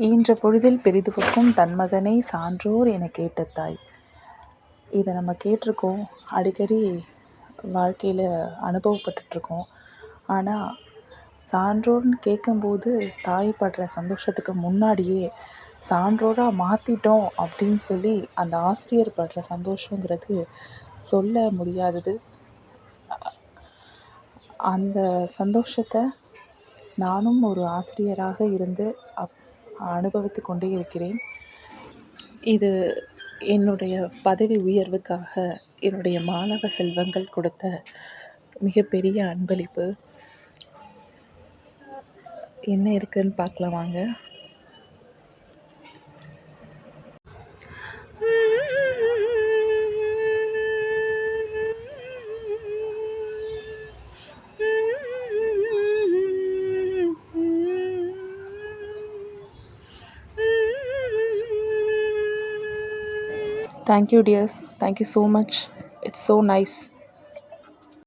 ஈன்ற பொழுதில் பெரிதுவக்கும் தன்மகனை சான்றோர் என கேட்ட தாய். இதை நம்ம கேட்டிருக்கோம், அடிக்கடி வாழ்க்கையில் அனுபவப்பட்டுட்ருக்கோம். ஆனால் சான்றோர்னு கேட்கும்போது தாய் படுற சந்தோஷத்துக்கு முன்னாடியே சான்றோராக மாற்றிட்டோம் அப்படின்னு சொல்லி அந்த ஆசிரியர் படுற சந்தோஷங்கிறது சொல்ல முடியாதது. அந்த சந்தோஷத்தை நானும் ஒரு ஆசிரியராக இருந்து அனுபவித்து கொண்டே இருக்கிறேன். இது என்னுடைய பதவி உயர்வுக்காக என்னுடைய மாணவ செல்வங்கள் கொடுத்த மிகப்பெரிய அன்பளிப்பு. என்ன இருக்குன்னு பார்க்கலாம் வாங்க. Thank you dears. Thank you so much. It's so nice.